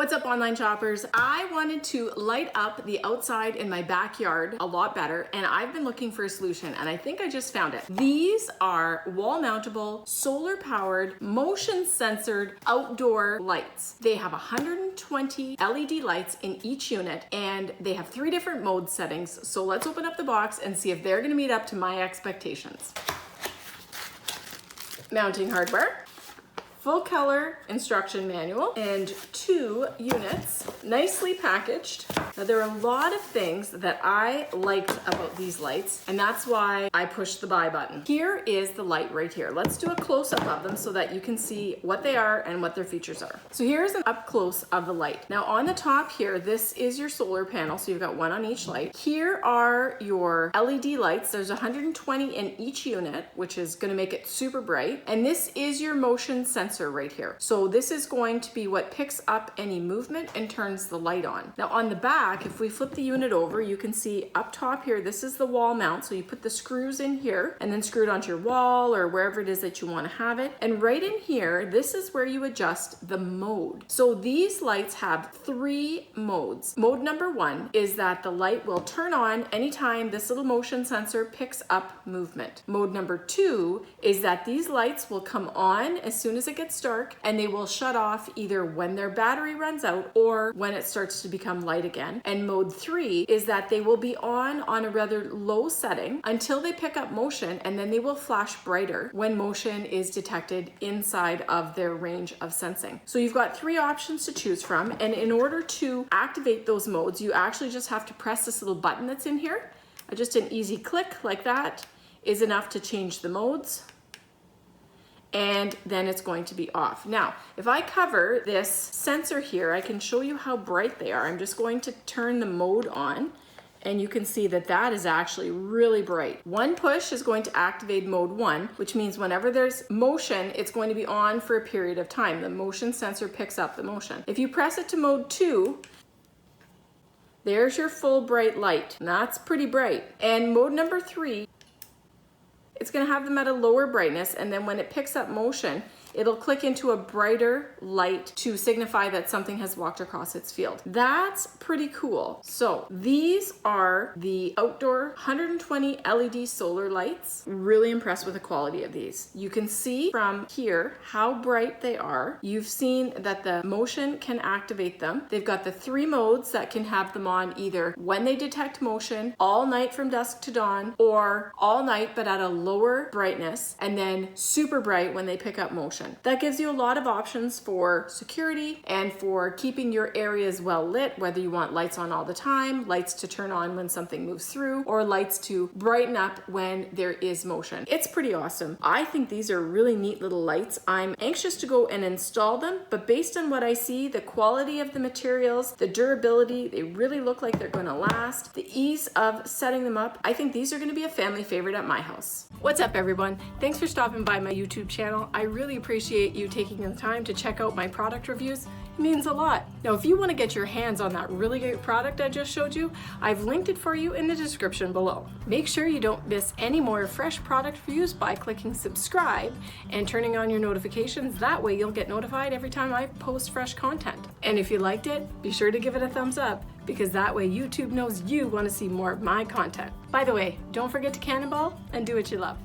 What's up, online shoppers? I wanted to light up the outside in my backyard a lot better, and I've been looking for a solution, and I think I just found it. These are wall mountable, solar powered, motion censored outdoor lights. They have 120 LED lights in each unit, and they have 3 different mode settings. So let's open up the box and see if they're gonna meet up to my expectations. Mounting hardware. Full color instruction manual and 2 units, nicely packaged. Now there are a lot of things that I liked about these lights, and that's why I pushed the buy button. Here is the light right here. Let's do a close-up of them so that you can see what they are and what their features are. So here's an up close of the light. Now on the top here, this is your solar panel, so you've got 1 on each light. Here are your LED lights. There's 120 in each unit, which is gonna make it super bright. And this is your motion sensor right here. So this is going to be what picks up any movement and turns the light on. Now on the back, if we flip the unit over, you can see up top here, this is the wall mount. So you put the screws in here and then screw it onto your wall or wherever it is that you want to have it. And right in here, this is where you adjust the mode. So these lights have 3 modes. Mode number 1 is that the light will turn on anytime this little motion sensor picks up movement. Mode number 2 is that these lights will come on as soon as it gets dark, and they will shut off either when their battery runs out or when it starts to become light again. And mode 3 is that they will be on a rather low setting until they pick up motion, and then they will flash brighter when motion is detected inside of their range of sensing. So you've got 3 options to choose from, and in order to activate those modes, you actually just have to press this little button that's in here. Just an easy click like that is enough to change the modes, and then it's going to be off. Now, if I cover this sensor here, I can show you how bright they are. I'm just going to turn the mode on, and you can see that that is actually really bright. 1 push is going to activate mode 1, which means whenever there's motion, it's going to be on for a period of time. The motion sensor picks up the motion. If you press it to mode 2, there's your full bright light. And that's pretty bright. And mode number 3, it's going to have them at a lower brightness, and then when it picks up motion, it'll click into a brighter light to signify that something has walked across its field. That's pretty cool. So these are the outdoor 120 LED solar lights. Really impressed with the quality of these. You can see from here how bright they are. You've seen that the motion can activate them. They've got the 3 modes that can have them on either when they detect motion, all night from dusk to dawn, or all night but at a lower brightness, and then super bright when they pick up motion. That gives you a lot of options for security and for keeping your areas well lit, whether you want lights on all the time, lights to turn on when something moves through, or lights to brighten up when there is motion. It's pretty awesome. I think these are really neat little lights. I'm anxious to go and install them, but based on what I see, the quality of the materials, the durability, they really look like they're going to last. The ease of setting them up, I think these are going to be a family favorite at my house. What's up, everyone? Thanks for stopping by my YouTube channel. I really appreciate you taking the time to check out my product reviews. It means a lot. Now, if you want to get your hands on that really great product I just showed you, I've linked it for you in the description below. Make sure you don't miss any more fresh product reviews by clicking subscribe and turning on your notifications. That way you'll get notified every time I post fresh content. And if you liked it, be sure to give it a thumbs up, because that way YouTube knows you want to see more of my content. By the way, don't forget to cannonball and do what you love.